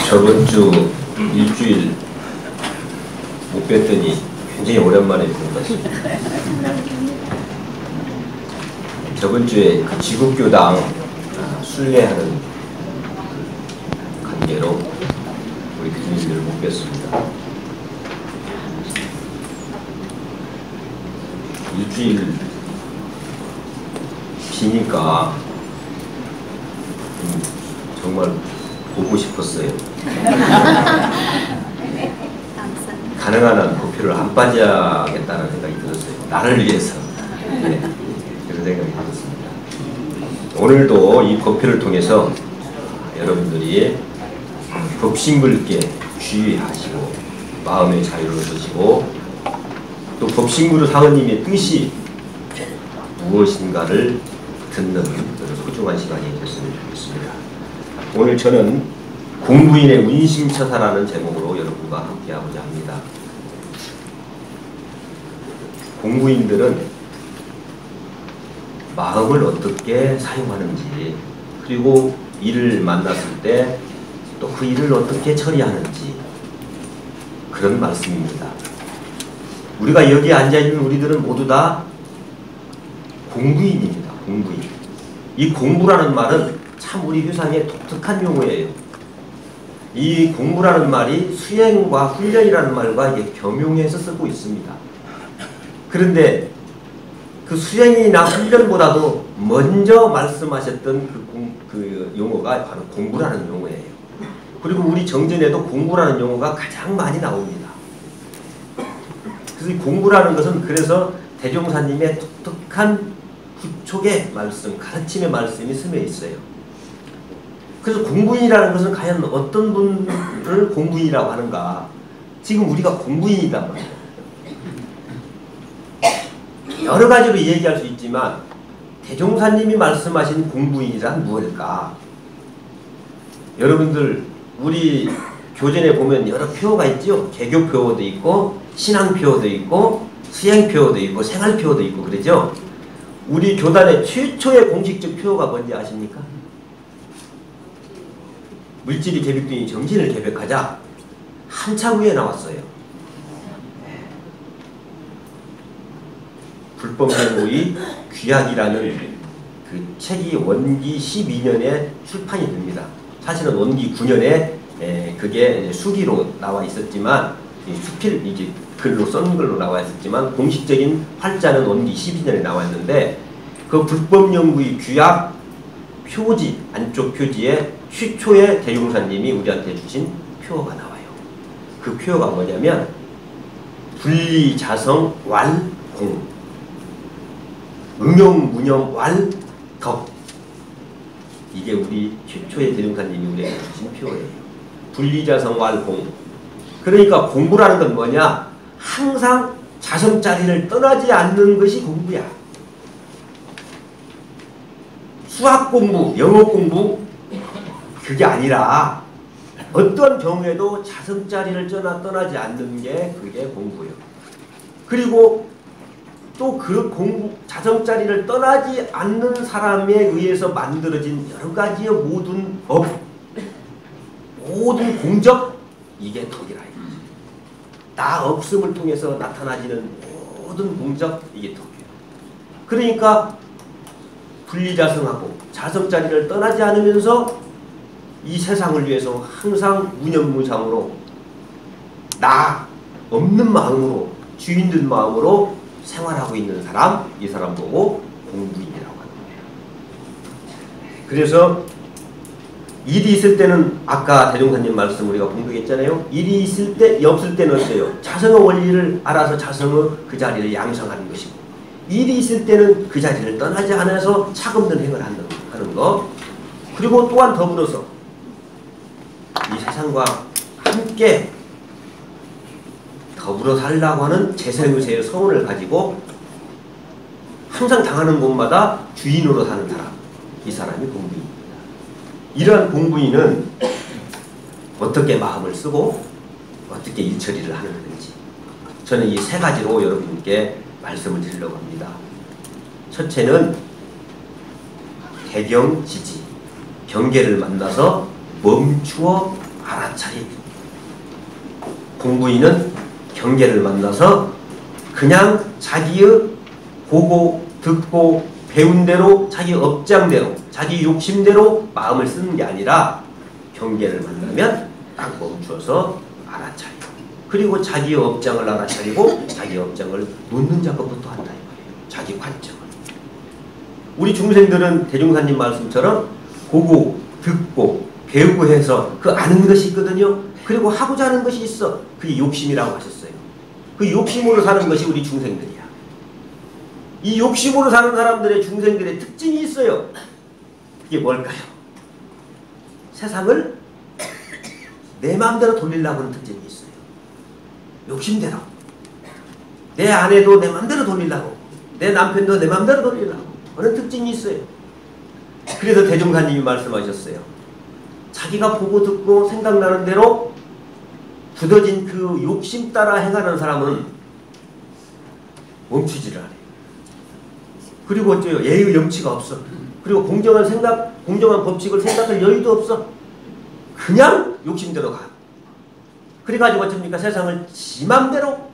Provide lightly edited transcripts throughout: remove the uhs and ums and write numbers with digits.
저번 주 일주일 못 뵀더니 굉장히 오랜만에 본 것 같습니다. 저번 주에 그 지국교당 순례하는 관계로 우리 교수님들을 못 뵀습니다. 일주일 비니까 정말 보고 싶었어요. 가능한 한 고표를 안 빠져야겠다는 생각이 들었어요. 나를 위해서. 네, 그런 생각이 들었습니다. 오늘도 이 고표를 통해서 여러분들이 법신물께 주의하시고 마음의 자유를 얻으시고 또 법신물의 사모님의 뜻이 무엇인가를 듣는 소중한 시간이 됐으면 좋겠습니다. 오늘 저는 공부인의 운심처사라는 제목으로 여러분과 함께하고자 합니다. 공부인들은 마음을 어떻게 사용하는지, 그리고 일을 만났을 때 또 그 일을 어떻게 처리하는지, 그런 말씀입니다. 우리가 여기 앉아있는 우리들은 모두 다 공부인입니다. 공부인. 이 공부라는 말은 참 우리 유상의 독특한 용어예요. 이 공부라는 말이 수행과 훈련이라는 말과 이게 겸용해서 쓰고 있습니다. 그런데 그 수행이나 훈련보다도 먼저 말씀하셨던 그 용어가 바로 공부라는 용어예요. 그리고 우리 정전에도 공부라는 용어가 가장 많이 나옵니다. 그래서 이 공부라는 것은 그래서 대종사님의 독특한 구촉의 말씀, 가르침의 말씀이 스며 있어요. 그래서 공부인이라는 것은 과연 어떤 분을 공부인이라고 하는가? 지금 우리가 공부인이단 말이에요. 여러 가지로 얘기할 수 있지만 대종사님이 말씀하신 공부인이란 무엇일까? 여러분들 우리 교전에 보면 여러 표어가 있죠. 개교 표어도 있고 신앙 표어도 있고 수행 표어도 있고 생활 표어도 있고 그러죠. 우리 교단의 최초의 공식적 표어가 뭔지 아십니까? 물질이 계백되니 정신을 계백하자. 한참 후에 나왔어요. 불법행위의 귀약이라는 그 책이 원기 12년에 출판이 됩니다. 사실은 원기 9년에 그게 수기로 나와 있었지만 수필 이게 글로 쓴 걸로 나와 있었지만 공식적인 활자는 원기 12년에 나와 있는데 그 불법연구의 규약 표지 안쪽 표지에 최초의 대종사님이 우리한테 주신 표어가 나와요. 그 표어가 뭐냐면 분리자성 왈공 응용무념 왈덕. 이게 우리 최초의 대종사님이 우리에게 주신 표어예요. 분리자성 왈공. 그러니까 공부라는 건 뭐냐? 항상 자성자리를 떠나지 않는 것이 공부야. 수학 공부, 영어 공부 그게 아니라 어떤 경우에도 자성자리를 떠나지 않는 게 그게 공부예요. 그리고 또 그 공부, 자성자리를 떠나지 않는 사람에 의해서 만들어진 여러 가지의 모든 법, 모든 공적, 이게 덕이라. 나 없음을 통해서 나타나지는 모든 공적, 이게 덕이에요. 그러니까 분리자성하고 자성자리를 떠나지 않으면서 이 세상을 위해서 항상 무념무상으로 나 없는 마음으로 주인된 마음으로 생활하고 있는 사람, 이 사람 보고 공부인이라고 하는 거예요. 그래서 일이 있을 때는 아까 대종사님 말씀 우리가 공부했잖아요. 일이 있을 때, 없을 때는 어때요? 자성의 원리를 알아서 자성의 그 자리를 양성하는 것이고 일이 있을 때는 그 자리를 떠나지 않아서 차금든 행을 하는 거. 그리고 또한 더불어서 이 세상과 함께 더불어 살라고 하는 재생의세의 서원을 가지고 항상 당하는 곳마다 주인으로 사는 사람, 이 사람이 공부인입니다. 이러한 공부인은 어떻게 마음을 쓰고 어떻게 일처리를 하는지 저는 이 세 가지로 여러분께 말씀을 드리려고 합니다. 첫째는 대경지지, 경계를 만나서 멈추어 알아차리고, 공부인은 경계를 만나서 그냥 자기의 보고 듣고 배운 대로 자기 업장대로 자기 욕심대로 마음을 쓰는 게 아니라 경계를 만나면 딱 멈추어서 알아차리고, 그리고 자기의 업장을 알아차리고 자기 업장을 놓는 작업부터 한다 이거예요. 자기 관점을. 우리 중생들은 대종사님 말씀처럼 보고 듣고 배우고 해서 그 아는 것이 있거든요. 그리고 하고자 하는 것이 있어. 그게 욕심이라고 하셨어요. 그 욕심으로 사는 것이 우리 중생들이야. 이 욕심으로 사는 사람들의 중생들의 특징이 있어요. 그게 뭘까요? 세상을 내 마음대로 돌리려고 하는 특징이 있어요. 욕심대로. 내 아내도 내 마음대로 돌리려고, 내 남편도 내 마음대로 돌리려고 하는 특징이 있어요. 그래서 대종사님이 말씀하셨어요. 자기가 보고 듣고 생각나는 대로 굳어진 그 욕심 따라 행하는 사람은 멈추지를 않아요. 그리고 어째요? 예의 염치가 없어. 그리고 공정한 생각, 공정한 법칙을 생각할 여유도 없어. 그냥 욕심대로 가. 그래가지고 어쩝니까? 세상을 지 맘대로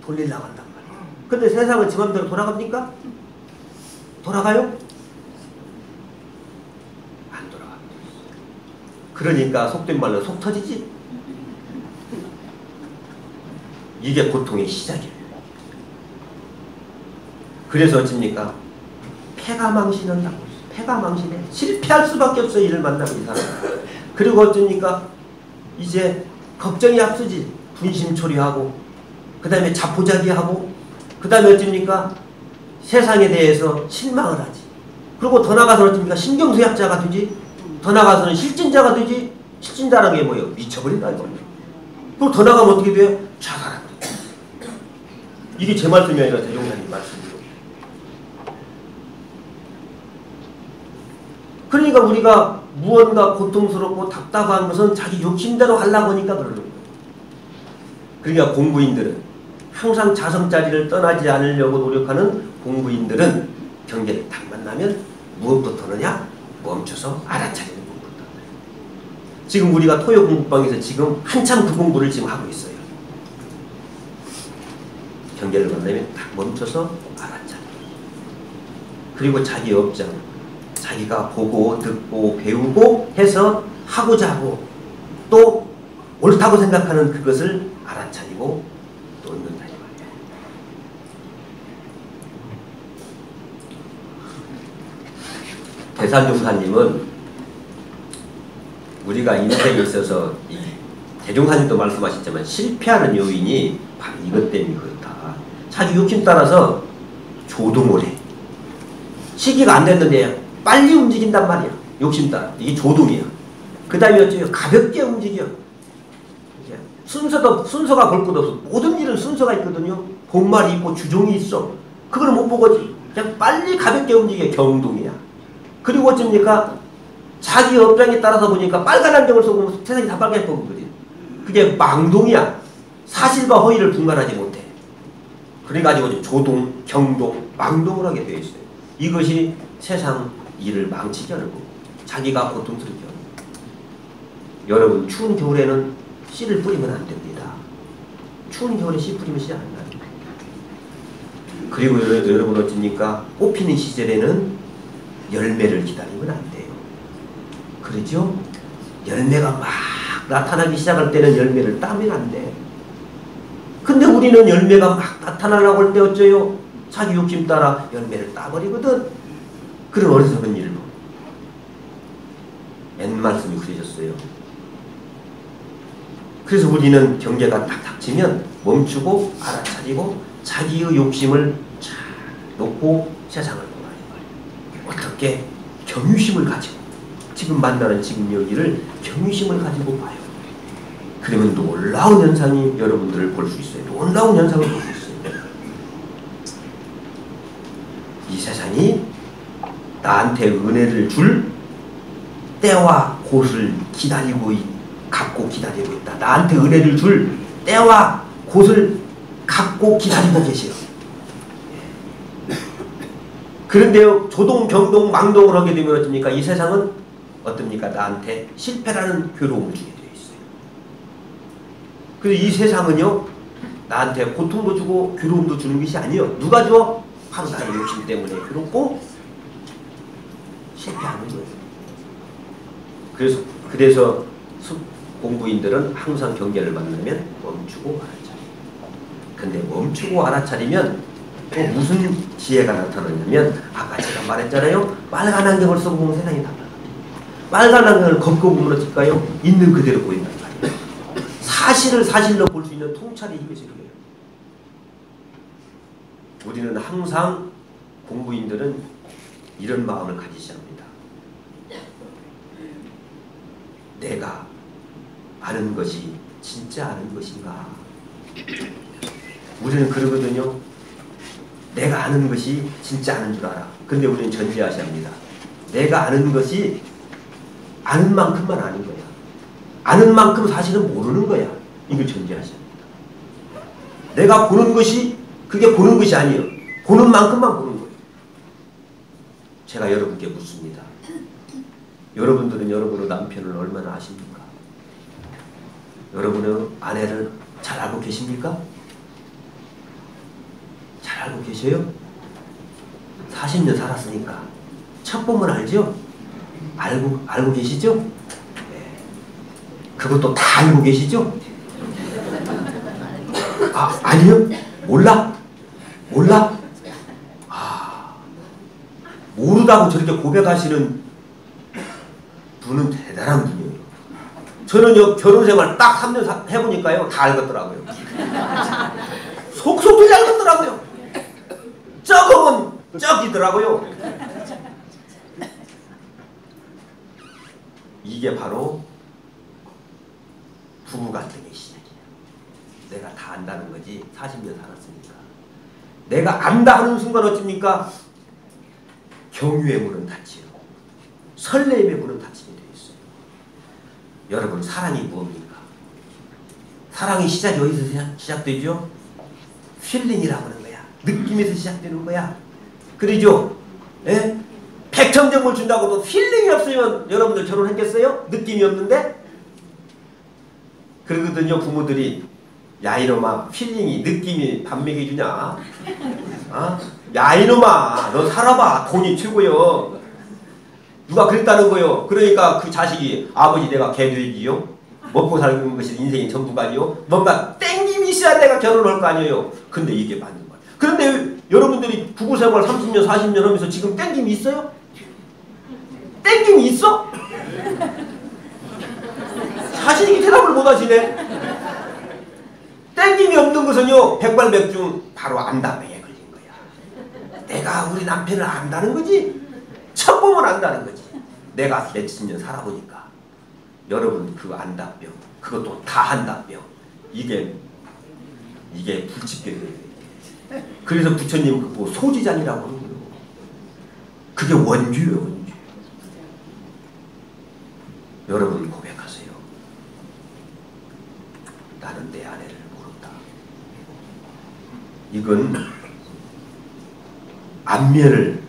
돌리려고 한단 말이에요. 근데 세상은 지 맘대로 돌아갑니까? 돌아가요? 안 돌아갑니다. 그러니까 속된 말로 속 터지지? 이게 고통의 시작이에요. 그래서 어쩝니까? 패가 망신한다고. 패가 망신해. 실패할 수밖에 없어. 이를 만나고 이 사람. 그리고 어쩝니까? 이제 걱정이 앞서지. 분심초리하고, 그 다음에 자포자기하고, 그 다음에 어쩝니까? 세상에 대해서 실망을 하지. 그리고 더 나가서 어쩝니까? 신경쇠약자가 되지. 더 나가서는 실진자가 되지. 실진자라는 게 뭐예요? 미쳐버린다 이거예요. 그리고 더 나가면 어떻게 돼요? 자살하고. 이게 제 말씀이 아니라 대종사님 말씀이에요. 그러니까 우리가 무언가 고통스럽고 답답한 것은 자기 욕심대로 하려고 하니까 그러는 거예요. 그러니까 공부인들은 항상 자성자리를 떠나지 않으려고 노력하는 공부인들은 경계를 딱 만나면 무엇부터 하느냐? 멈춰서 알아차리는 공부부터. 지금 우리가 토요 공부방에서 지금 한참 그 공부를 지금 하고 있어요. 경계를 만나면 딱 멈춰서 알아차리고, 그리고 자기 업장, 자기가 보고 듣고 배우고 해서 하고자 하고 또 옳다고 생각하는 그것을 알아차리고 놓는다. 대산종사님은 우리가 인생에 있어서 대종사님도 말씀하셨지만 실패하는 요인이 바로 이것 때문에 그렇다. 자기 욕심 따라서 조동을 해. 시기가 안 됐는데 빨리 움직인단 말이야. 욕심 따라. 이게 조동이야. 그 다음에 어째요? 가볍게 움직여. 순서가 볼 것 없어. 모든 일은 순서가 있거든요. 본말이 있고 주종이 있어. 그걸 못 보거지. 그냥 빨리 가볍게 움직여. 경동이야. 그리고 어쩝니까? 자기 업장에 따라서 보니까 빨간 안경을 쓰고 세상이 다 빨갛게 보거든. 그게 망동이야. 사실과 허위를 분간하지 못해. 그래가지고 조동, 경동, 망동을 하게 되어 있어요. 이것이 세상 일을 망치게 하는 거고 자기가 고통스럽게 하는 거고. 여러분 추운 겨울에는 씨를 뿌리면 안 됩니다. 추운 겨울에 씨 뿌리면 씨 안 나요. 그리고 여러분 어찌니까 꽃피는 시절에는 열매를 기다리면 안 돼요. 그러죠? 열매가 막 나타나기 시작할 때는 열매를 따면 안 돼. 근데 우리는 열매가 막 나타나려고 할 때 어째요? 자기 욕심 따라 열매를 따버리거든. 그런 어리석은 일로. 맨 말씀이 그러셨어요. 그래서 우리는 경계가 딱 닥치면 멈추고 알아차리고 자기의 욕심을 잘 놓고 세상을 보라는 거예요. 어떻게? 경유심을 가지고 지금 만나는 지금 여기를 경유심을 가지고 봐요. 그러면 놀라운 현상이 여러분들을 볼 수 있어요. 놀라운 현상을 볼 수 있어요. 이 세상이 나한테 은혜를 줄 때와 곳을 갖고 기다리고 있다. 나한테 은혜를 줄 때와 곳을 갖고 기다리고 계세요. 그런데요, 조동, 경동, 망동을 하게 되면 어떻습니까? 이 세상은 어떻습니까? 나한테 실패라는 괴로움을 주게 되어 있어요. 그래서 이 세상은요, 나한테 고통도 주고 괴로움도 주는 것이 아니에요. 누가 줘? 바로 나의 욕심 때문에 괴롭고 실패하는 거예요. 그래서 공부인들은 항상 경계를 만나면 멈추고 알아차려. 근데 멈추고 알아차리면 또 무슨 지혜가 나타나냐면, 아까 제가 말했잖아요. 빨간 안경을 쓰고 보면 세상이 달라요. 빨간 안경을 걷고 보면 어떨까요? 있는 그대로 보인단 말이에요. 사실을 사실로 볼 수 있는 통찰의 힘이 있어요. 우리는 항상 공부인들은 이런 마음을 가지셔야 합니다. 내가 아는 것이 진짜 아는 것인가? 우리는 그러거든요. 내가 아는 것이 진짜 아는 줄 알아. 근데 우리는 전제하셔야 합니다. 내가 아는 것이 아는 만큼만 아는 거야. 아는 만큼 사실은 모르는 거야. 이걸 전제하셔야 합니다. 내가 보는 것이 그게 보는 것이 아니에요. 보는 만큼만 보는 거예요. 제가 여러분께 묻습니다. 여러분들은 여러분의 남편을 얼마나 아십니까? 여러분의 아내를 잘 알고 계십니까? 잘 알고 계셔요? 40년 살았으니까 첫 보면 알죠? 알고 계시죠? 네. 그것도 다 알고 계시죠? 아니요? 몰라? 모르다고 저렇게 고백하시는 분은 대단한 분이에요. 저는요, 결혼생활 딱 3년 해보니까요, 다 알겠더라고요. 속속들이 알겠더라고요. 적으면 적이더라고요. 이게 바로 부부 갈등의 시작이에요. 내가 다 안다는 거지. 40년 살았으니까. 내가 안다 하는 순간 어찌입니까? 경유의 문은 닫히고 설렘의 문은 닫히게 되어 있어요. 여러분, 사랑이 무엇입니까? 사랑의 시작이 어디서 시작되죠? 필링이라고 하는 거야. 느낌에서 시작되는 거야. 그러죠? 예? 백점점을 준다고도 필링이 없으면 여러분들 결혼했겠어요? 느낌이 없는데? 그러거든요, 부모들이. 야, 이놈아, 필링이, 느낌이 밥 먹여주냐? 어? 야, 이놈아, 너 살아봐. 돈이 최고요. 누가 그랬다는 거요? 그러니까 그 자식이, 아버지 내가 개돼지요? 먹고 살는 것이 인생의 전부가 아니요? 뭔가 땡김이 있어야 내가 결혼할 거 아니에요? 근데 이게 맞는 거예요. 그런데 여러분들이 부부생활 30년, 40년 하면서 지금 땡김이 있어요? 땡김이 있어? 자신이 대답을 못 하시네. 땡김이 없는 것은요, 백발백중 바로 안다병에 걸린 거야. 내가 우리 남편을 안다는 거지. 첫 보면 안다는 거지. 내가 몇십 년 살아보니까. 여러분, 그 안다병, 그것도 다 안다병. 이게 불치병이에요. 그래서 부처님 그거 소지잔이라고 하는 거예요. 그게 원주예요, 원주. 여러분 고백하세요. 나는 내 아내를 모른다. 이건 안면을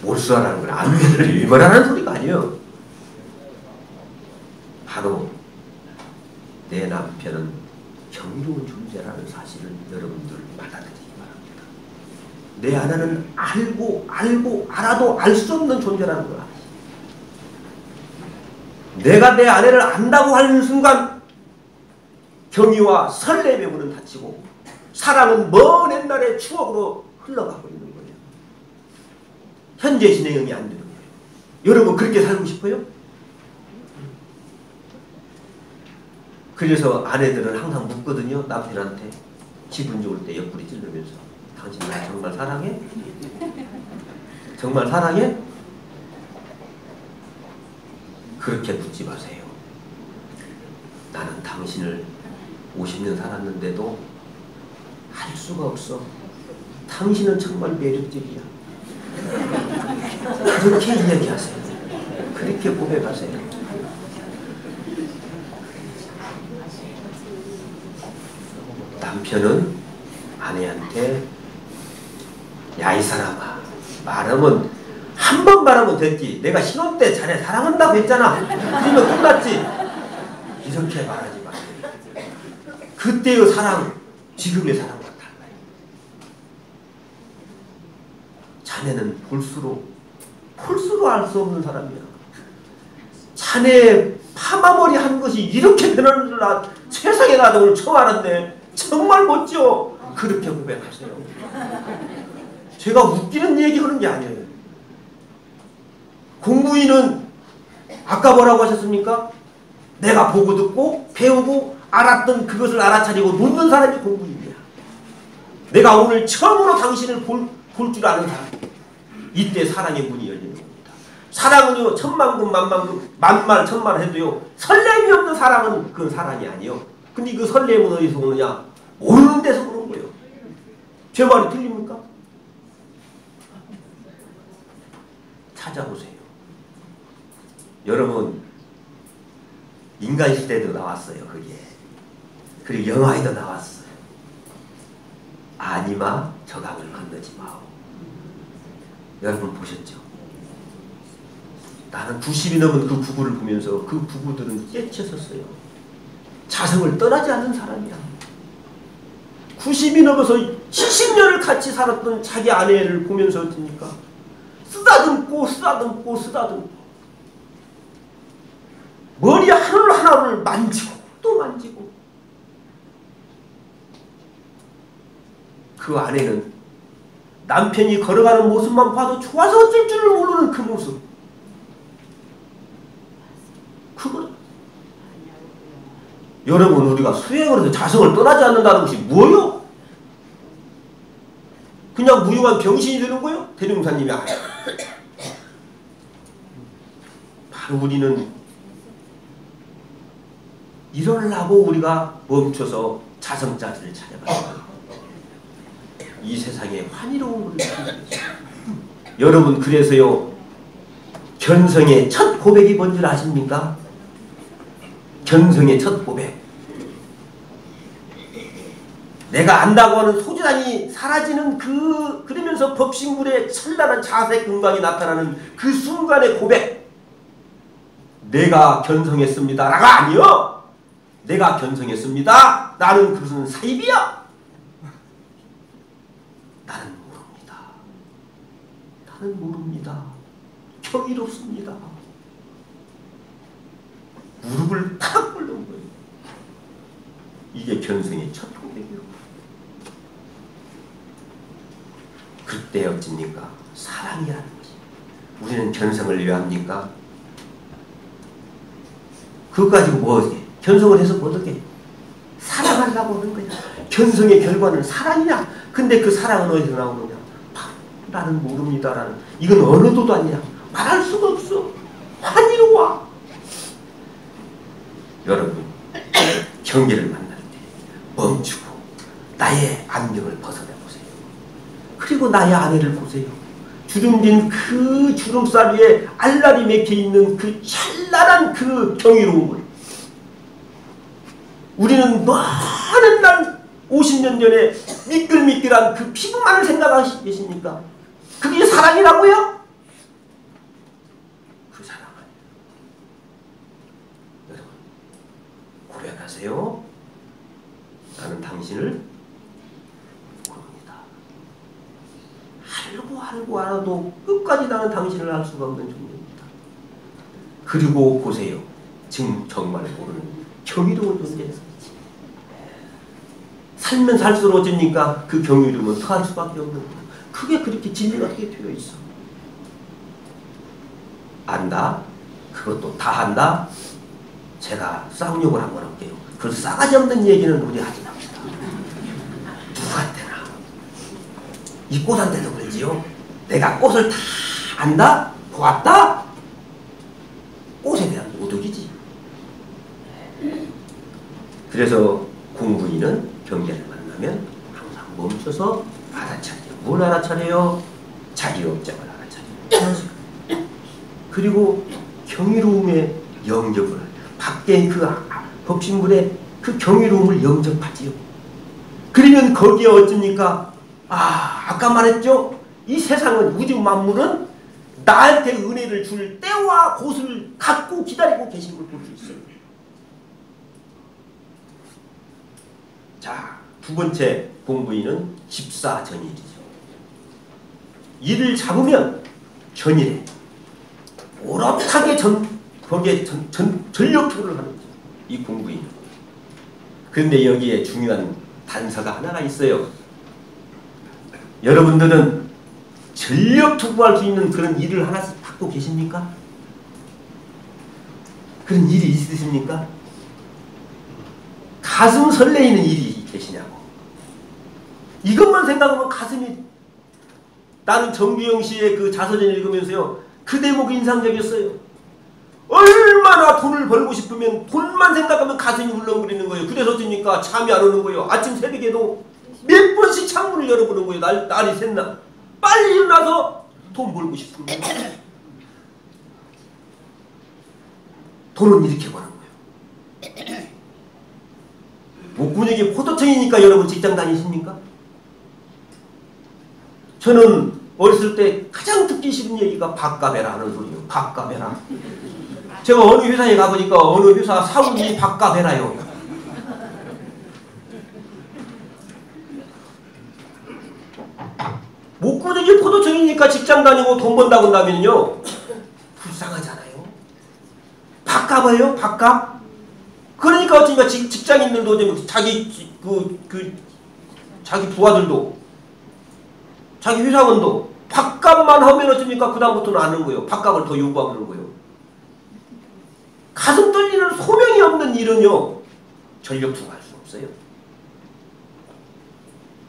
몰수하라는 거예요. 안면을 위반하는 소리가 아니에요. 바로 내 남편은 경이로운 존재라는 사실을 여러분들 받아들이기 바랍니다. 내 아내는 알아도 알 수 없는 존재라는 걸 아시죠? 내가 내 아내를 안다고 하는 순간 경의와 설렘의 문은 닫히고 사랑은 먼 옛날의 추억으로 흘러가고 있는 거예요. 현재 진행이 안 되는 거예요. 여러분 그렇게 살고 싶어요? 그래서 아내들은 항상 묻거든요. 남편한테 기분 좋을 때 옆구리 찔르면서 당신 나 정말 사랑해? 정말 사랑해? 그렇게 묻지 마세요. 나는 당신을 50년 살았는데도 할 수가 없어. 당신은 정말 매력적이야. 그렇게 이야기하세요. 그렇게 고백하세요. 남편은 아내한테 야, 이 사람아, 말하면 한 번 말하면 됐지. 내가 신혼 때 자네 사랑한다고 했잖아. 그러면 끝났지. 이렇게 말하지 마세요. 그때의 사랑, 지금의 사랑과 달라요. 자네는 볼수록 알 수 없는 사람이야. 자네 파마머리 한 것이 이렇게 변하는 줄 세상에 나도 오늘 처음 알았네. 정말 멋져. 그렇게 고백하세요. 제가 웃기는 얘기 하는 게 아니에요. 공부인은 아까 뭐라고 하셨습니까? 내가 보고 듣고 배우고 알았던 그것을 알아차리고 놓는 사람이 공부인이야. 내가 오늘 처음으로 당신을 볼 줄 아는 사람. 이때 사랑의 문이 열리는 겁니다. 사랑은요, 천만금 만만금 만말 천말 해도요, 설렘이 없는 사랑은 그건 사랑이 아니에요. 근데 그 설렘은 어디서 오느냐? 모르는 데서 오는 거예요. 제 말이 틀립니까? 찾아보세요. 여러분, 인간시대도 나왔어요. 거기에. 그리고 영화에도 나왔어요. 아니마 저강을 건너지 마오. 여러분 보셨죠? 나는 90이 넘은 그 부부를 보면서 그 부부들은 깨쳤었어요. 자성을 떠나지 않는 사람이야. 90이 넘어서 70년을 같이 살았던 자기 아내를 보면서 어떻습니까? 쓰다듬고 머리 하나를 만지고 또 만지고. 그 아내는 남편이 걸어가는 모습만 봐도 좋아서 어쩔 줄을 모르는 그 모습. 그거 여러분, 우리가 수행을 해서 자성을 떠나지 않는다는 것이 뭐예요? 그냥 무용한 병신이 되는 거예요? 대룡사님이 아니에요. 바로 우리는 이러려고 우리가 멈춰서 자성자질을 찾아가요. 이 세상에 환희로운 것을 여러분, 그래서요, 견성의 첫 고백이 뭔 줄 아십니까? 견성의 첫 고백. 내가 안다고 하는 소주단이 사라지는 그러면서 법신물의 찬란한 자색 금광이 나타나는 그 순간의 고백. 내가 견성했습니다. 라가 아니요. 내가 견성했습니다. 나는 그것은 사입이야. 나는 모릅니다. 경이롭습니다. 무릎을 탁 꿇는 거예요. 이게 견성의 첫 고백이요. 그때 어찌입니까? 사랑이라는 것이. 우리는 견성을 왜 합니까? 그것 가지고 뭐 어떻게? 견성을 해서 뭐 어떻게? 사랑하려고 하는 거야. 견성의 결과는 사랑이야. 근데 그 사랑은 어디서 나오느냐? 나는 모릅니다라는. 이건 언어도도 아니야. 말할 수가 없어. 환희로워. 여러분, 경계를 만날 때 멈추고 나의 안경을 벗어내보세요. 그리고 나의 아내를 보세요. 주름진 그 주름살 위에 알알이 맥혀있는 그 찬란한 그 경이로움을. 우리는 많은 날 50년 전에 미끌미끌한 그 피부만을 생각하시 계십니까? 그게 사랑이라고요? 그 사랑은 여러분 고백하세요. 나는 당신을 모릅니다. 알고 알아도 끝까지 나는 당신을 알 수가 없는 존재입니다. 그리고 보세요. 지금 정말 모르는 경이로운 존재에서 살면 살수록 어쩌니까 그 경이로움은 더할 수밖에 없는 거예요. 그게 그렇게 진리가 그렇게 되어 있어. 안다? 그것도 다 한다? 제가 쌍욕을 한번 할게요. 그 싸가지 없는 얘기는 우리 하지 맙시다. 누구한테나. 이 꽃한테도 그러지요. 내가 꽃을 다 안다? 보았다? 꽃에 대한 모독이지. 그래서 공부인은 경계를 만나면 항상 멈춰서 알아차려요. 뭘 알아차려요? 자기 업장을 알아차려요. 그리고 경이로움의 영접을, 밖에 그 법신물의 그 경이로움을 영접하지요. 그러면 거기에 어찌입니까? 아까 말했죠? 이 세상은, 우주 만물은 나한테 은혜를 줄 때와 곳을 갖고 기다리고 계신 걸 볼 수 있어요. 자, 두 번째 공부인은 집사전일이죠. 일을 잡으면 전일에 오롯하게 거기에 전력 투구를 하는 거죠. 이 공부인. 그런데 여기에 중요한 단서가 하나가 있어요. 여러분들은 전력 투구할 수 있는 그런 일을 하나씩 갖고 계십니까? 그런 일이 있으십니까? 가슴 설레이는 일이 계시냐고. 이것만 생각하면 가슴이, 나는 정규영 씨의 그 자서전 읽으면서요, 그 대목이 인상적이었어요. 얼마나 돈을 벌고 싶으면 돈만 생각하면 가슴이 울렁거리는 거예요. 그래서 어떻습니까? 잠이 안 오는 거예요. 아침 새벽에도 몇 번씩 창문을 열어보는 거예요. 날이 샜나. 빨리 일어나서 돈 벌고 싶은 거예요. 돈은 이렇게 버는 거예요. 목구멍이 포도청이니까 여러분 직장 다니십니까? 저는 어렸을 때 가장 듣기 싫은 얘기가 밥값해라 하는 소리예요. 밥값해라. 제가 어느 회사에 가보니까 어느 회사 사원이 밥값해라요. 목구멍이 포도청이니까 직장 다니고 돈 번다고 한다면요, 불쌍하잖아요. 밥값이에요? 밥값? 그러니까 어쩌니까 직장인들도 자기 자기 부하들도 자기 회사원도 밥값만 하면 어쩌니까 그다음부터는 안 하는 거예요. 밥값을 더 요구하는 거예요. 가슴 떨리는 소명이 없는 일은요, 전력 투구할 수 없어요.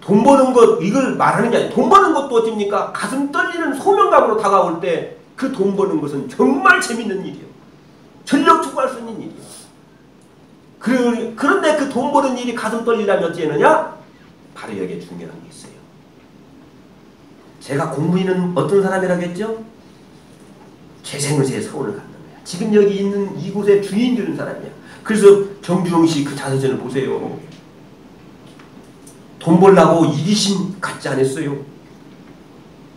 돈 버는 것, 이걸 말하는 게 아니에요. 돈 버는 것도 어떻습니까? 가슴 떨리는 소명감으로 다가올 때 그 돈 버는 것은 정말 재밌는 일이에요. 전력 투구할 수 있는 일이에요. 그런데 그 돈 버는 일이 가슴 떨리려면 어찌하느냐? 바로 여기에 중요한 게 있어요. 제가 공부인은 어떤 사람이라겠죠? 재생의지에 서울을 갖는 거야. 지금 여기 있는 이곳의 주인 되는 사람이야. 그래서 정주영 씨 그 자서전을 보세요. 돈 벌라고 이기심 갖지 않았어요.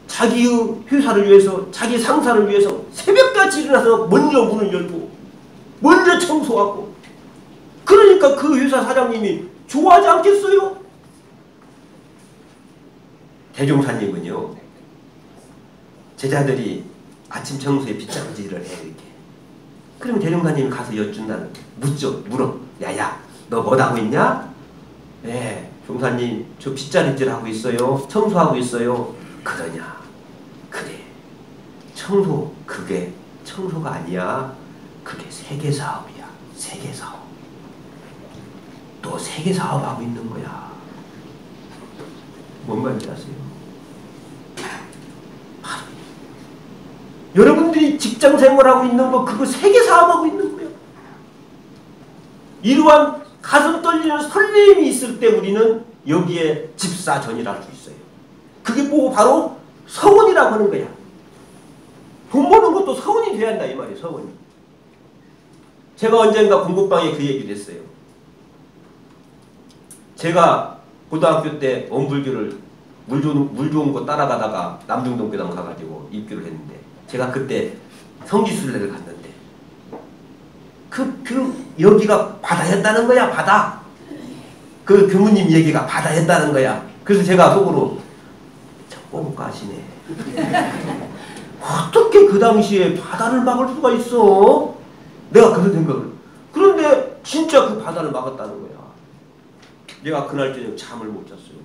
자기의 회사를 위해서, 자기 상사를 위해서 새벽까지 일어나서 먼저 문을 열고 먼저 청소하고, 그러니까 그 회사 사장님이 좋아하지 않겠어요? 대종사님은요, 제자들이 아침 청소에 빗장질을 해 이렇게. 그러면 대종사님이 가서 여쭌다는, 물어. 야야, 너 뭐 하고 있냐? 네, 종사님 저 빗자루질 하고 있어요. 청소하고 있어요. 그러냐? 그래. 청소, 그게 청소가 아니야. 그게 세계사업이야. 세계사업. 또 세계사업하고 있는 거야. 뭔 말인지 아세요? 여러분들이 직장생활하고 있는 거, 그거 세계사업하고 있는 거예요. 이러한 가슴 떨리는 설렘이 있을 때 우리는 여기에 집사전이라 할 수 있어요. 그게 뭐고 바로 서원이라고 하는 거야. 돈 버는 것도 서원이 돼야 한다 이 말이에요. 서원이. 제가 언젠가 공부방에 그 얘기를 했어요. 제가 고등학교 때 원불교를 물 좋은 거 따라가다가 남중동교당 가가지고 입교를 했는데, 제가 그때 성지순례를 갔는데 여기가 바다였다는 거야. 바다. 그 교무님 얘기가 바다였다는 거야. 그래서 제가 속으로 저 꼼까시네. 어떻게 그 당시에 바다를 막을 수가 있어? 내가 그런 생각을. 그런데 진짜 그 바다를 막았다는 거야. 내가 그날 저녁 잠을 못 잤어요.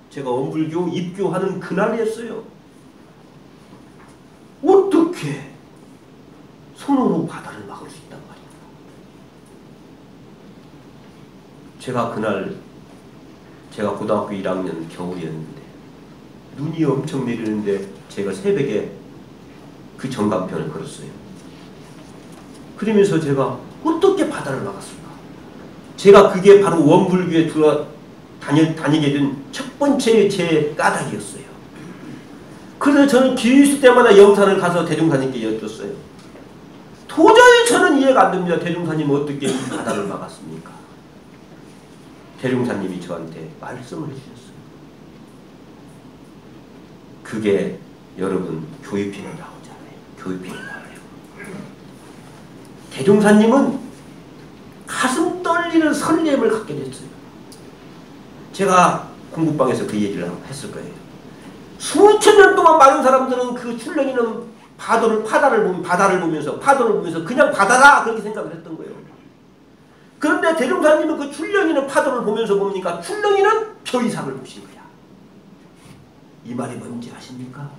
제가 원불교 입교하는 그날이었어요. 어떻게 손으로 바다를 막을 수 있단 말이야. 제가 그날, 제가 고등학교 1학년 겨울이었는데 눈이 엄청 내리는데 제가 새벽에 그 전간편을 걸었어요. 그러면서 제가 어떻게 바다를 막았을까? 제가 그게 바로 원불교에 다니게 된 첫 번째 제 까닭이었어요. 그래서 저는 기회 있을 때마다 영산을 가서 대종사님께 여쭸어요. 도저히 저는 이해가 안 됩니다. 대종사님 어떻게 이 바다를 막았습니까? 대종사님이 저한테 말씀을 해주셨어요. 그게 여러분 교회편에 나오잖아요. 교육비를 대종사님은 가슴 떨리는 설렘을 갖게 됐어요. 제가 공부방에서 그 얘기를 했을 거예요. 수천 년 동안 많은 사람들은 그 출렁이는 바다를 보면서 그냥 바다다 그렇게 생각을 했던 거예요. 그런데 대종사님은 그 출렁이는 파도를 보면서 뭡니까? 출렁이는 표 이상을 보신 거야. 이 말이 뭔지 아십니까?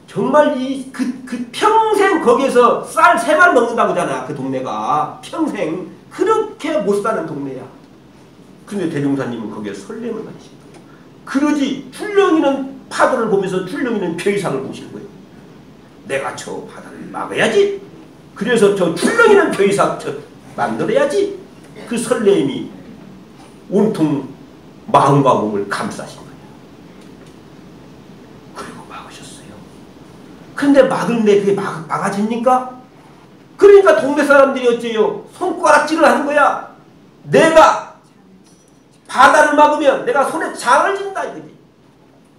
정말 그 평생 거기에서 쌀 3알 먹는다고 하잖아. 그 동네가 평생 그렇게 못 사는 동네야. 근데 대종사님은 거기에 설렘을 받으신 거예요. 그러지 출렁이는 파도를 보면서 출렁이는 표 이상을 보신 거예요. 내가 저 바다를 막아야지. 그래서 저 출렁이는 표 이상 만들어야지. 그 설렘이 온통 마음과 몸을 감싸신 거예요. 그리고 막으셨어요. 근데 막을래 그게 막아집니까? 그러니까 동네 사람들이 어째요? 손가락질을 하는 거야. 내가 바다를 막으면 내가 손에 장을 진다 이거지.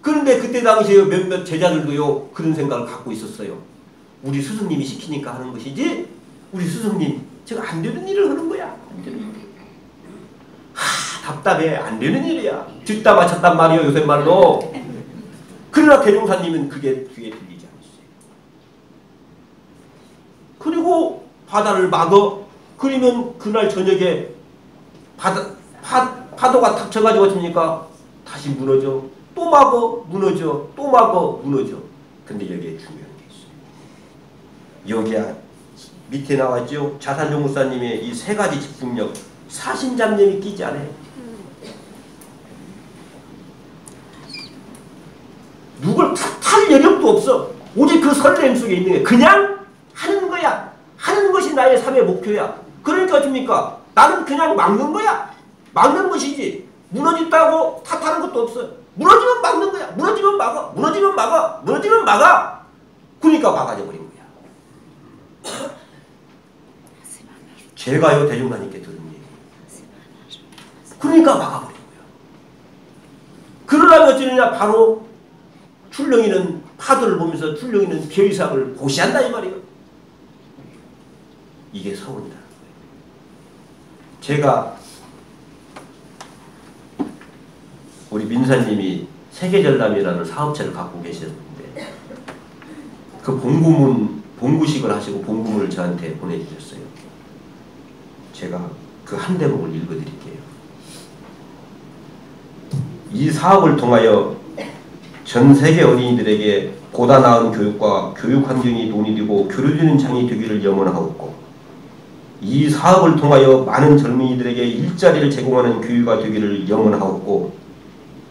그런데 그때 당시에 몇몇 제자들도요 그런 생각을 갖고 있었어요. 우리 스승님이 시키니까 하는 것이지 우리 스승님 제가 안 되는 일을 하는 거야. 안 되는 일. 답답해. 안 되는 일이야. 듣다 마쳤단 말이요 요새 말로. 그러나 대종사님은 그게 귀에 들리지 않았어요. 그리고 바다를 막어. 그러면 그날 저녁에 파도가 탁 쳐가지고 어떻습니까? 다시 무너져. 또 막어. 무너져. 또 막어. 무너져. 근데 여기에 중요한 게 있어요. 여기야 밑에 나왔죠? 자산종 목사님의 이 3가지 집중력. 사신잡념이 끼지 않아요. 누굴 탓할 여력도 없어. 오직 그 설렘 속에 있는 게 그냥 하는 거야. 하는 것이 나의 삶의 목표야. 그러니까 어떻습니까? 나는 그냥 막는 거야. 막는 것이지. 무너졌다고 탓하는 것도 없어. 무너지면 막는 거야. 무너지면 막아. 무너지면 막아. 무너지면 막아. 그러니까 막아져 버린 거야. 제가요 대종사님께 들은 얘기. 그러니까 막아버린 거야. 그러려면 어쩌느냐 바로 출렁이는 파도를 보면서 출렁이는 별이상을 고시한다 이 말이에요. 이게 서원이라는 거예요. 제가 우리 민사님이 세계전람이라는 사업체를 갖고 계셨는데 그 봉구식을 하시고 봉구문을 저한테 보내주셨어요. 제가 그 한 대목을 읽어드릴게요. 이 사업을 통하여 전 세계 어린이들에게 보다 나은 교육과 교육 환경이 돈이 되고 교류되는 장이 되기를 염원하옵고 이 사업을 통하여 많은 젊은이들에게 일자리를 제공하는 교육가 되기를 염원하옵고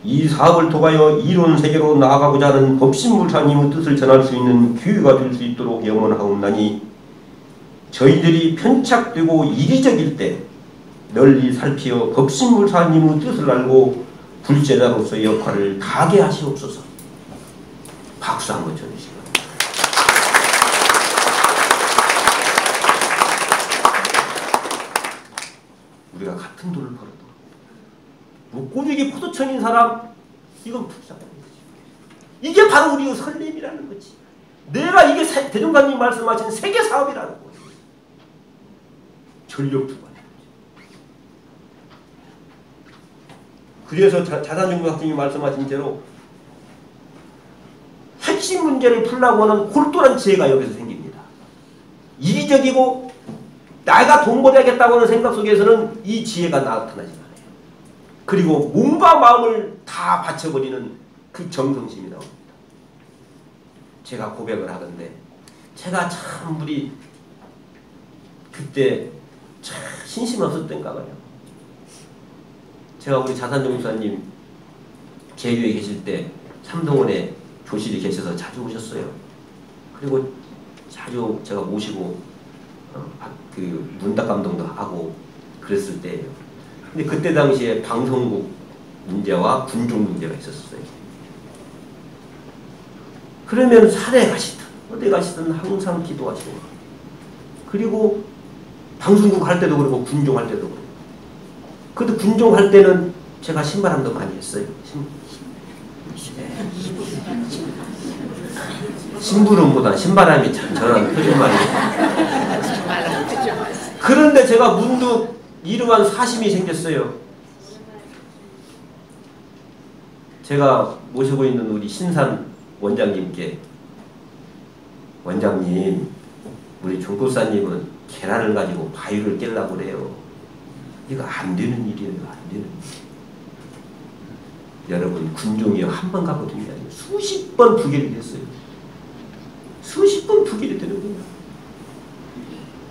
이 사업을 통하여 이론 세계로 나아가고자 하는 법신물사님의 뜻을 전할 수 있는 교육가 될 수 있도록 염원하옵나니 저희들이 편착되고 이기적일 때 널리 살피어 법신물사님의 뜻을 알고 불제자로서의 역할을 다하게 하시옵소서. 박수 한번 쳐주시기 바랍니다. 우리가 같은 돈을 벌어도 뭐 꼬리기 포도청인 사람 이건 불쌍한 거지. 이게 바로 우리의 설렘이라는 거지. 내가 이게 대종사님 말씀하신 세계 사업이라는 거예요. 전력 투과는. 그래서 자산종 박사님이 말씀하신 대로 핵심 문제를 풀려고 하는 골똘한 지혜가 여기서 생깁니다. 이기적이고 내가 돈 벌어야겠다고 하는 생각 속에서는 이 지혜가 나타나지 않아요. 그리고 몸과 마음을 다 바쳐버리는 그 정성심이 나옵니다. 제가 고백을 하건데 제가 참 우리 그때 참 신심 없었던가 봐요. 제가 우리 자산종 목사님 계류에 계실 때 삼동원에 교실에 계셔서 자주 오셨어요. 그리고 자주 제가 모시고 그 문답 감동도 하고 그랬을 때예요. 근데 그때 당시에 방송국 문제와 군중 문제가 있었어요. 그러면 산에 가시든 어디 가시든 항상 기도하시고 그리고 방송국 할 때도 그러고 군종 할 때도 그러고 그래도 군종 할 때는 제가 신바람도 많이 했어요. 심부름보다 신바람이 잔잔한 표준말이에요. 그런데 제가 문득 이러한 사심이 생겼어요. 제가 모시고 있는 우리 신산 원장님께, 원장님, 우리 종도사님은 계란을 가지고 바위를 깨려고 그래요. 이거 안 되는 일이에요. 안 되는 일. 여러분, 군종이 한 번 갖고 든 게 아니에요. 수십 번 부결이 됐어요. 수십 번 부결이 되는 거예요.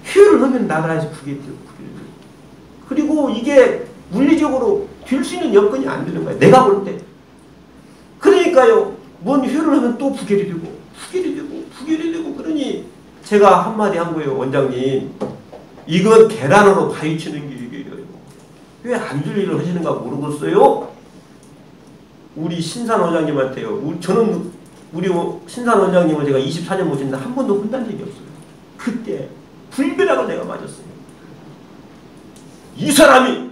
휴를 하면 나라에서 부결이 되고, 그리고 이게 물리적으로 될 수 있는 여건이 안 되는 거예요. 내가 볼 때. 그러니까요, 뭔 휴를 하면 또 부결이 되고, 부결이 되고, 부결이 되고, 그러니 제가 한마디 한 거예요. 원장님, 이건 계란으로 파헤치는 길이에요. 왜 안 될 일을 하시는가 모르겠어요? 우리 신산 원장님한테요. 저는 우리 신산 원장님을 제가 24년 모셨는데 한 번도 혼난 적이 없어요. 그때 불벼락을 내가 맞았어요. 이 사람이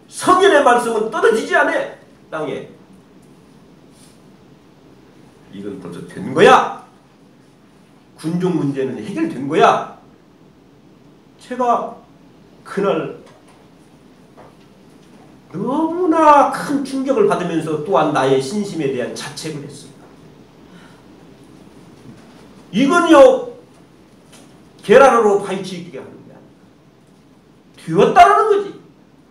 성인의 말씀은 떨어지지 않아. 땅에. 이건 벌써 된 거야. 군종 문제는 해결된 거야. 제가 그날 너무나 큰 충격을 받으면서 또한 나의 신심에 대한 자책을 했습니다. 이건요, 계란으로 파헤치게 하는 게 아니라 되었다라는 거지.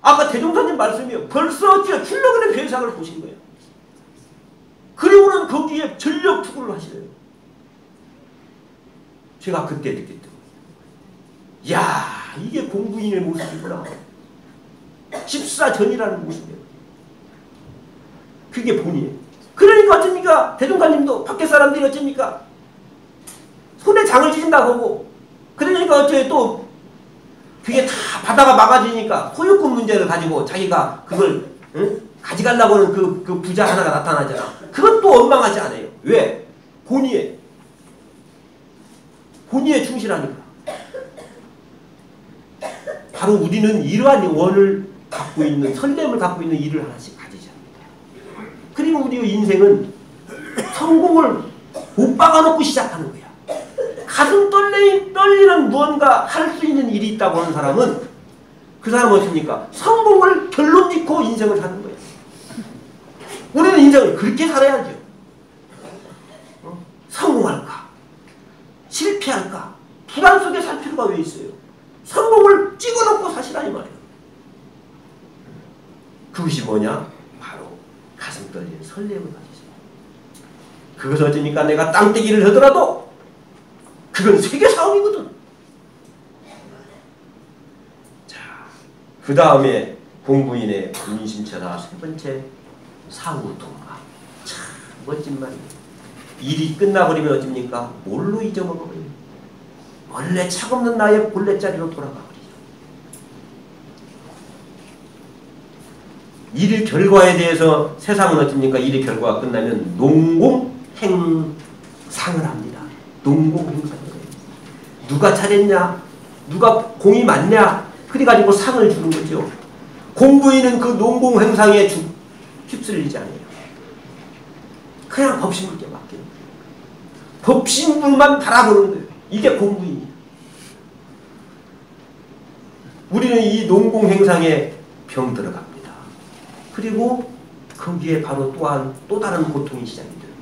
아까 대종사님 말씀이요. 벌써 출력의 배상을 보신 거예요. 그리고는 거기에 전력 투구를 하시래요. 제가 그때 느꼈던 거예요. 야, 이게 공부인의 모습이구나. 집사전이라는 모습이에요. 그게 본이에요. 그러니까 어쩝니까? 대종사님도 밖에 사람들이 어쩝니까? 손에 장을 지진다고 하고, 그러니까 어쩌요? 또 그게 다 바다가 막아지니까 소유권 문제를 가지고 자기가 그걸 가져가려고 하는 그 부자 하나가 나타나잖아. 그것도 원망하지 않아요. 왜? 본의에 충실하니까. 바로 우리는 이러한 원을 갖고 있는, 설렘을 갖고 있는 일을 하나씩 가지자. 그리고 우리의 인생은 성공을 못 박아놓고 시작하는 거야. 가슴 떨리는 무언가 할 수 있는 일이 있다고 하는 사람은 그 사람은 어떻습니까? 성공을 결론 짓고 인생을 사는 거예요. 우리는 인생을 그렇게 살아야죠. 성공할까? 실패할까? 불안 속에 살 필요가 왜 있어요? 성공을 찍어놓고 사시라니 말이에요. 그것이 뭐냐? 바로 가슴 떨리는 설렘을 가지죠. 그것은 어쩌니까 내가 땅떼기를 하더라도 그건 세계 사업이거든. 자, 그 다음에 공부인의 군인심처다. 세 번째, 사후통과. 참 멋진 말이에요. 일이 끝나버리면 어쩝니까? 뭘로 잊어먹어버려요? 원래 차없는 나의 본래 자리로 돌아가버리죠. 일 결과에 대해서 세상은 어떻습니까? 일의 결과가 끝나면 농공행상을 합니다. 농공행상을 해요. 누가 잘했냐? 누가 공이 많냐? 그래가지고 상을 주는 거죠. 공부인은 그 농공행상에 휩쓸리지 않아요. 그냥 법신불께 맡기는 거예요. 법신불만 바라보는 거예요. 이게 공부인이에요. 우리는 이 농공행상에 병 들어갑니다. 그리고 거기에 바로 또한 또 다른 고통이 시작이 되는 거예요.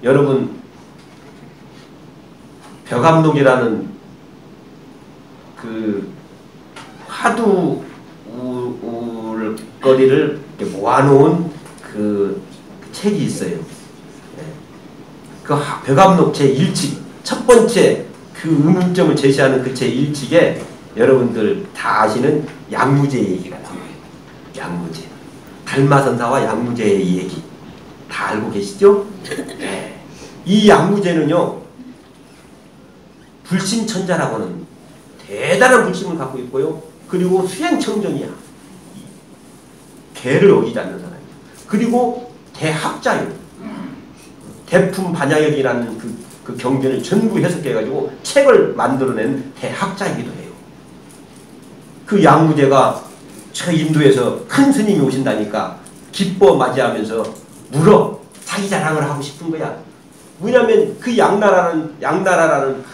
여러분, 벼감록이라는 그 화두 거리를 모아놓은 그 책이 있어요. 그 벼감록 제1칙, 첫 번째 그 의문점을 제시하는 그 제1칙에 여러분들 다 아시는 양무제 얘기가 나와요. 양무제. 달마선사와 양무제의 얘기. 다 알고 계시죠? 네. 이 양무제는요, 불심천자라고는 대단한 불심을 갖고 있고요. 그리고 수행청정이야. 계를 어기지 않는 사람이야. 그리고 대학자요. 대품반야역이라는 그 경전을 전부 해석해가지고 책을 만들어낸 대학자이기도 해요. 그 양무제가 저 인도에서 큰 스님이 오신다니까 기뻐 맞이하면서 물어. 자기 자랑을 하고 싶은 거야. 왜냐면 그 양나라라는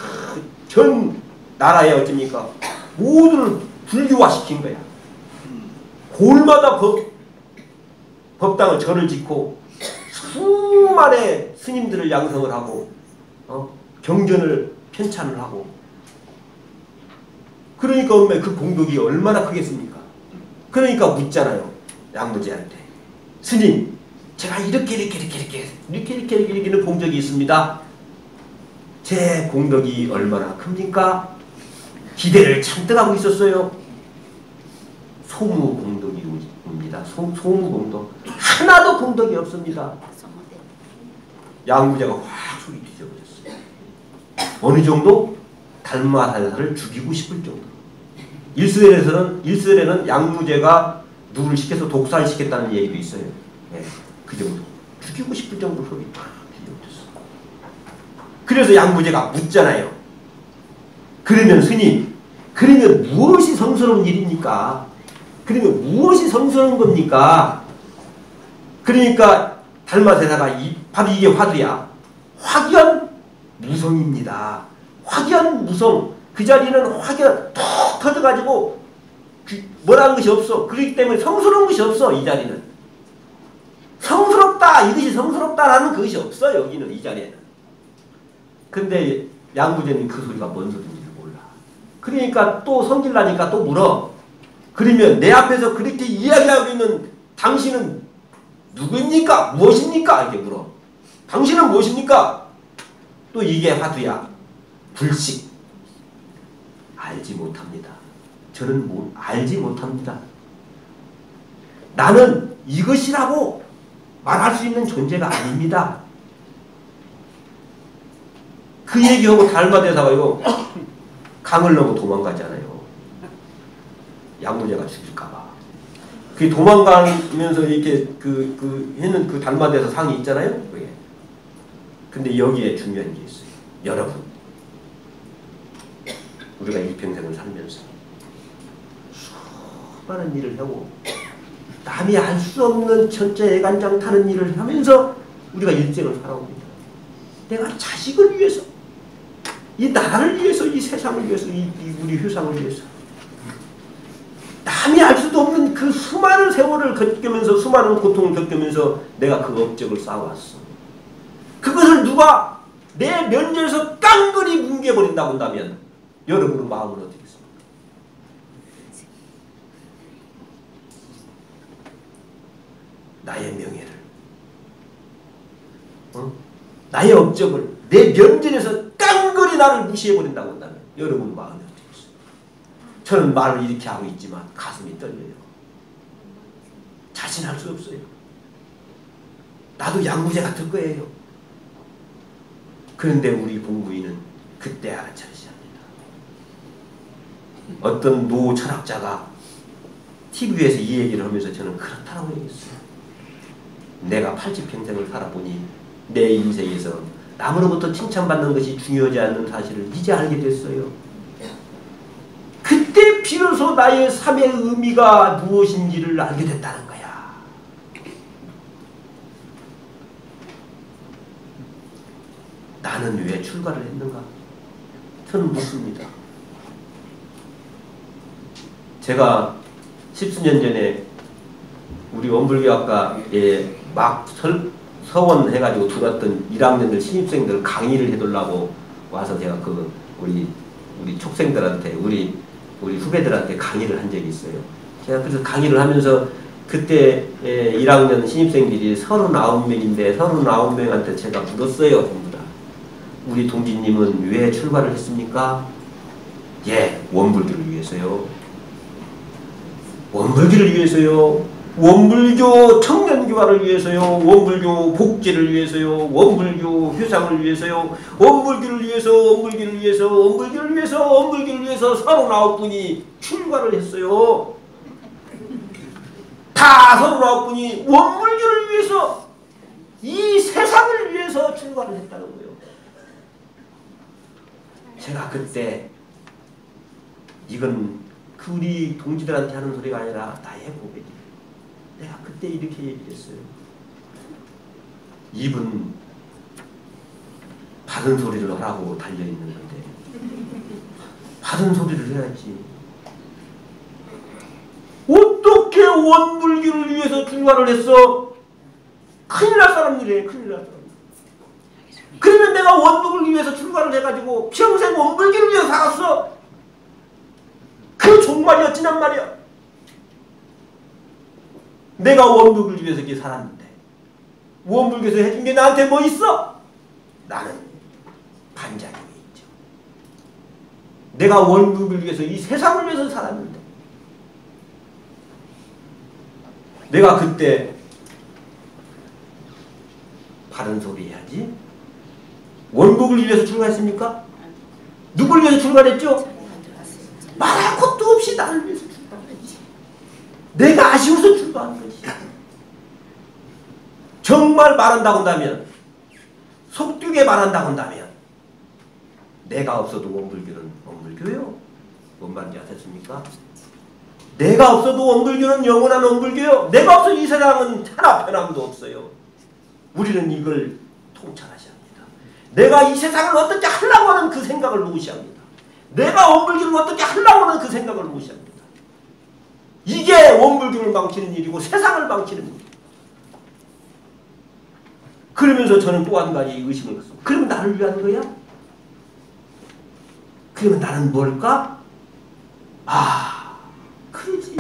전 나라에 어쩝니까? 모두를 불교화시킨 거야. 골마다 법당을 절을 짓고 수많은 스님들을 양성을 하고 경전을 편찬을 하고 그러니까 엄마 그 공덕이 얼마나 크겠습니까? 그러니까 묻잖아요. 양무제한테. 스님 제가 이렇게는 공덕이 있습니다. 제 공덕이 얼마나 큽니까? 기대를 잔뜩 하고 있었어요. 소무공덕입니다. 소무공덕. 하나도 공덕이 없습니다. 양무제가 확 소리 뒤져버렸어요. 어느 정도? 달마살사를 죽이고 싶을 정도. 일설에는 양무제가 누구를 시켜서 독살시켰다는 얘기도 있어요. 네, 그 정도. 죽이고 싶을 정도 소리 팍 뒤져버렸어. 그래서 양무제가 묻잖아요. 그러면 스님, 그러면 무엇이 성스러운 일입니까? 그러면 무엇이 성스러운 겁니까? 그러니까 달마세사가 바로 이게 화두야. 확연무성입니다. 확연무성. 그 자리는 확연 톡 터져가지고 뭐라는 것이 없어. 그렇기 때문에 성스러운 것이 없어. 이 자리는. 성스럽다. 이것이 성스럽다라는 것이 없어. 여기는 이 자리에는. 근데 양무제는 그 소리가 뭔 소리인지를 몰라. 그러니까 또 성질나니까 또 물어. 그러면 내 앞에서 그렇게 이야기하고 있는 당신은 누구입니까? 무엇입니까? 이렇게 물어. 당신은 무엇입니까? 또 이게 화두야. 불식. 알지 못합니다. 저는 알지 못합니다. 나는 이것이라고 말할 수 있는 존재가 아닙니다. 그 얘기하고 달마대사가요. 강을 넘어 도망가잖아요. 양무제가 죽일까봐. 그 도망가면서 이렇게 했는 그 달마대사 상이 있잖아요. 그게. 근데 여기에 중요한 게 있어요. 여러분, 우리가 일평생을 살면서 수많은 일을 하고 남이 알 수 없는 천재 애간장 타는 일을 하면서 우리가 일생을 살아옵니다. 내가 자식을 위해서, 이 나라를 위해서, 이 세상을 위해서, 우리 회상을 위해서 남이 알 수도 없는 그 수많은 세월을 겪으면서 수많은 고통을 겪으면서 내가 그 업적을 쌓아왔어. 그것을 누가 내 면전에서 깡그리 뭉개버린다고 한다면 여러분의 마음은 어떻겠습니까? 나의 명예를, 나의 업적을 내 면전에서 깡그리 나를 무시해버린다고 한다면 여러분의 마음이 어떻겠습니까? 저는 말을 이렇게 하고 있지만 가슴이 떨려요. 자신할 수 없어요. 나도 양무제 같을 거예요. 그런데 우리 공부인은 그때 알아차리셔야 합니다. 어떤 노 철학자가 TV에서 이 얘기를 하면서 저는 그렇다고 얘기했어요. 내가 80평생을 살아보니 내 인생에서 남으로부터 칭찬받는 것이 중요하지 않는 사실을 이제 알게 됐어요. 그때 비로소 나의 삶의 의미가 무엇인지를 알게 됐다는 거야. 나는 왜 출가를 했는가? 저는 묻습니다. 제가 10수년 전에 우리 원불교학과에 막 서원해가지고 들어왔던 1학년들 신입생들 강의를 해달라고 와서 제가 우리 촉생들한테 우리 후배들한테 강의를 한 적이 있어요. 제가 그래서 강의를 하면서 그때 1학년 신입생들이 39명인데 39명한테 제가 물었어요. 전부 다. 우리 동지님은 왜 출가를 했습니까? 예, 원불교를 위해서요. 원불교를 위해서요. 원불교 청년교화를 위해서요. 원불교 복제를 위해서요. 원불교 회상을 위해서요. 원불교를 위해서 39분이 출가를 했어요. 다 39분이 원불교를 위해서, 이 세상을 위해서 출가를 했다는 거예요. 제가 그때 이건 우리 동지들한테 하는 소리가 아니라 나의 고백이에요. 내가 그때 이렇게 얘기를 했어요. 입은 바른 소리를 하라고 달려있는 건데 바른 소리를 해야지. 어떻게 원불교를 위해서 출가를 했어? 큰일 날 사람들이에요. 큰일 날 사람. 그러면 내가 원불을 위해서 출가를 해가지고 평생 원불교를 위해서 살았어. 그 종말이 어찌냔 말이야. 내가 원불교를 위해서 이렇게 살았는데 원불교에서 해준 게 나한테 뭐 있어? 나는 반작용이 있죠. 내가 원불교를 위해서 이 세상을 위해서 살았는데 내가 그때 바른 소리 해야지. 원복을 위해서 출가했습니까? 누굴 위해서 출가했죠? 말할 것도 없이 나를 위해서 출가했지. 내가 아쉬워서 출가한 것이. 정말 말한다고 한다면, 속되게 말한다고 한다면 내가 없어도 원불교는 원불교요. 뭔 말인지 아셨습니까? 내가 없어도 원불교는 영원한 원불교요. 내가 없어도 이 세상은 하나 변함도 없어요. 우리는 이걸 통찰하셔야 합니다. 내가 이 세상을 어떻게 하려고 하는 그 생각을 무시해야 합니다. 내가 원불교를 어떻게 하려고 하는 그 생각을 무시해야 합니다. 이게 원불교를 망치는 일이고 세상을 망치는 일이에요. 그러면서 저는 또 한 가지 의심을 했어. 그럼 나를 위한 거야? 그러면 나는 뭘까? 아, 그러지.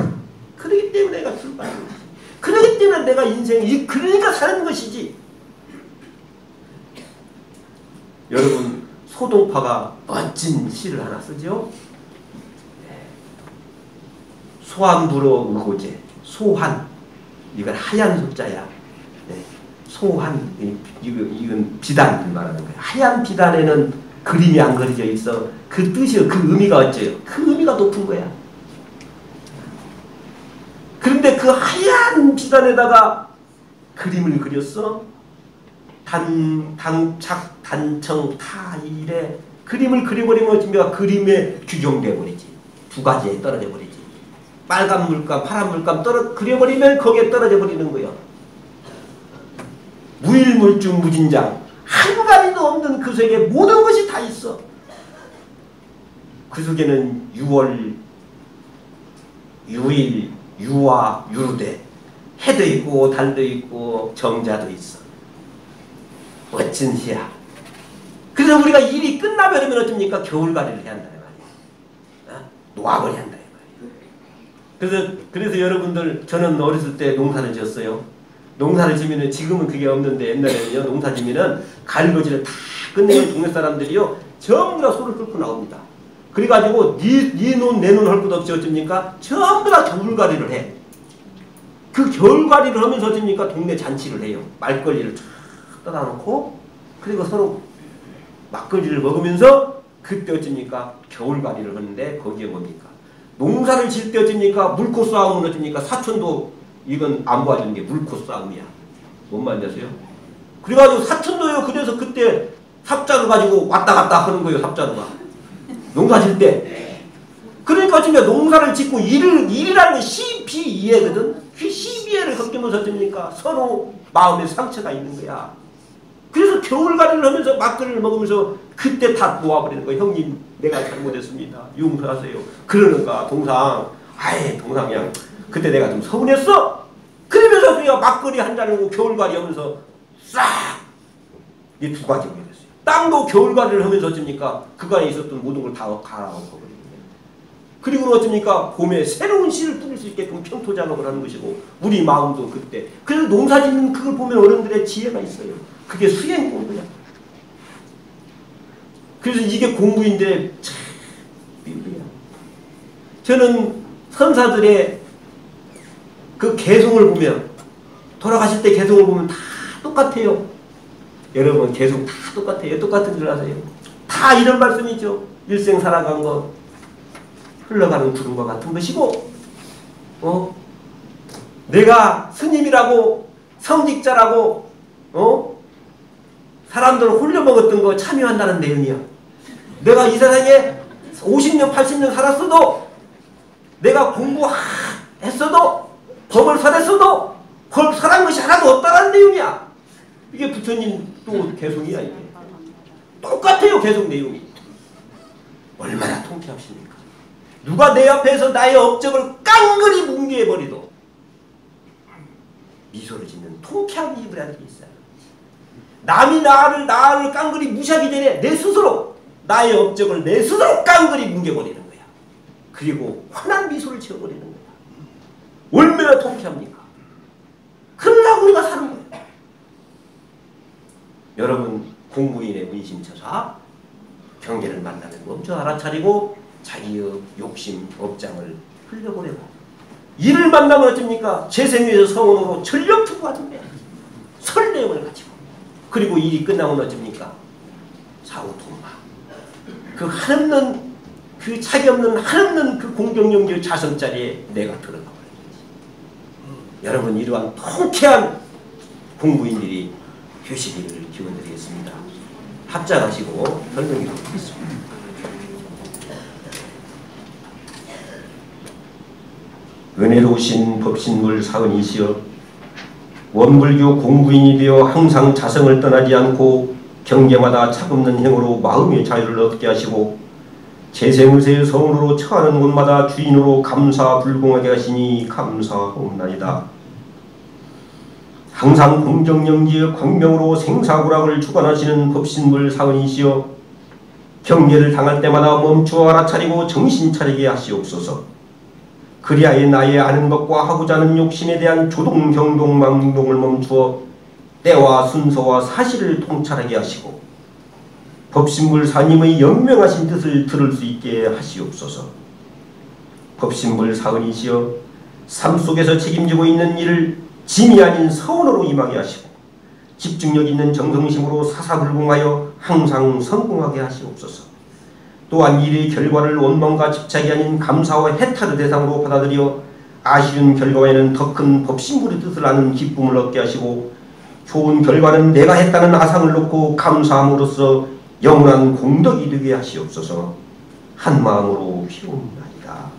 그러기 때문에 내가 출가하는 것이지. 그러기 때문에 내가 인생이 그러니까 사는 것이지. 여러분, 소동파가 멋진 시를 하나 쓰죠. 소환불어 의고제. 소환. 이건 하얀 소자야. 소환. 이건 비단을 말하는 거야. 하얀 비단에는 그림이 안 그려져 있어. 그 뜻이, 그 의미가 어째요? 그 의미가 높은 거야. 그런데 그 하얀 비단에다가 그림을 그렸어. 단착, 단청, 타일에 그림을 그려버리면 어찌니까 그림에 규정돼 버리지. 두 가지에 떨어져 버리지. 빨간 물감, 파란 물감 그려버리면 거기에 떨어져 버리는 거야. 무일물중 무진장. 한 가지도 없는 그 세계에 모든 것이 다 있어. 그 속에는 유월, 유일, 유화, 유루대. 해도 있고 달도 있고 정자도 있어. 멋진 시야. 그래서 우리가 일이 끝나버리면 어쩝니까? 겨울가리를 해야 한다 말이야. 노아벌이 한다 말이야. 그래서 여러분들, 저는 어렸을 때 농사를 지었어요. 농사를 지면은, 지금은 그게 없는데 옛날에는요, 농사 지면은 갈거지를 다 끝내는 동네 사람들이요 전부 다 소를 끌고 나옵니다. 그래가지고 네 논 내 논 할 것 없이 어쩝니까? 전부 다 겨울가리를 해. 그 겨울가리를 하면서 어쩝니까? 동네 잔치를 해요. 말걸리를 쫙 떠다놓고, 그리고 서로 막걸리를 먹으면서 그때 어쩝니까? 겨울가리를 하는데, 거기에 뭡니까? 농사를 질 때 어쩝니까? 물고 싸움은 어쩝니까? 사촌도 이건 안 봐주는 게 물고 싸움이야. 뭔 말인지 아세요? 그래가지고 사촌도요, 그래서 그때 삽자루 가지고 왔다 갔다 하는 거예요, 삽자루가. 농사 질 때. 그러니까 어쩌니까 농사를 짓고 일이라는 건 시비이해거든? 그 시비해를 겪으면서 어쩝니까? 서로 마음에 상처가 있는 거야. 그래서 겨울가리를 하면서 막걸리를 먹으면서 그때 다 놓아버리는 거예요. 형님, 내가 잘못했습니다. 용서하세요. 그러는가, 동상. 아이, 동상 그냥, 그때 내가 좀 서운했어? 그러면서 그냥 막걸리 한 잔을 하고 겨울가리 하면서 싹! 이 두 가지가 됐어요. 땅도 겨울가리를 하면서 어쩝니까? 그간에 있었던 모든 걸 다 갈아엎어버리는 거예요. 그리고 어쩝니까? 봄에 새로운 씨를 뿌릴 수 있게끔 평토 작업을 하는 것이고, 우리 마음도 그때. 그래서 농사 짓는 그걸 보면 어른들의 지혜가 있어요. 그게 수행 공부야. 그래서 이게 공부인데 참 미국이야. 저는 선사들의 그 개송을 보면, 돌아가실 때 개송을 보면 다 똑같아요. 여러분, 개송 다 똑같아요. 똑같은 줄 아세요? 다 이런 말씀이죠. 일생 살아간 것 흘러가는 구름과 같은 것이고, 내가 스님이라고 성직자라고 사람들을 홀려먹었던 거 참여한다는 내용이야. 내가 이 세상에 50년 80년 살았어도, 내가 공부했어도, 법을 설했어도 법 설한 것이 하나도 없다는 내용이야. 이게 부처님 또 개송이야 이게. 똑같아요 개송 내용이. 얼마나 통쾌하십니까? 누가 내 앞에서 나의 업적을 깡그리 뭉개버리도 미소를 짓는 통쾌한 입이라는 게 있어요. 남이 나를 깡그리 무시하기 전에 내 스스로 나의 업적을 내 스스로 깡그리 뭉개버리는 거야. 그리고 환한 미소를 지어버리는 거야. 얼마나 통쾌합니까? 그러려고 우리가 사는 거예요. 여러분 공무인의 문심처사 경계를 만나면 멈춰 알아차리고 자기의 욕심, 업장을 흘려보내고 이를 만나면 어쩝니까? 재생위에서 성원으로 전력 투구하는 거야. 설렘을 가지고. 그리고 일이 끝나면 어쩝니까? 사후통마. 그 한없는 그 차기 없는 한없는 그 공경영결 자선자리에 내가 들어가 버려야지. 여러분 이러한 통쾌한 공부인들이 되시기를 기원드리겠습니다. 합장하시고 설명해 드리겠습니다. 은혜로우신 법신물 사은이시여 원불교 공부인이 되어 항상 자성을 떠나지 않고 경계마다 차없는 행으로 마음의 자유를 얻게 하시고 재생의세의 성으로 처하는 곳마다 주인으로 감사불공하게 하시니 감사하옵나이다. 항상 공정영지의 광명으로 생사구락을 주관하시는 법신물 사은이시여 경계를 당할 때마다 멈추어 알아차리고 정신 차리게 하시옵소서. 그리하여 나의 아는 것과 하고자 하는 욕심에 대한 조동, 경동, 망동을 멈추어 때와 순서와 사실을 통찰하게 하시고 법신물 사님의 연명하신 뜻을 들을 수 있게 하시옵소서. 법신물 사은이시여 삶 속에서 책임지고 있는 일을 짐이 아닌 서원으로 임하게 하시고 집중력 있는 정성심으로 사사불공하여 항상 성공하게 하시옵소서. 또한 일의 결과를 원망과 집착이 아닌 감사와 해탈의 대상으로 받아들여 아쉬운 결과에는 더 큰 법신물의 뜻을 아는 기쁨을 얻게 하시고 좋은 결과는 내가 했다는 아상을 놓고 감사함으로써 영원한 공덕이 되게 하시옵소서. 한마음으로 피옵나이다.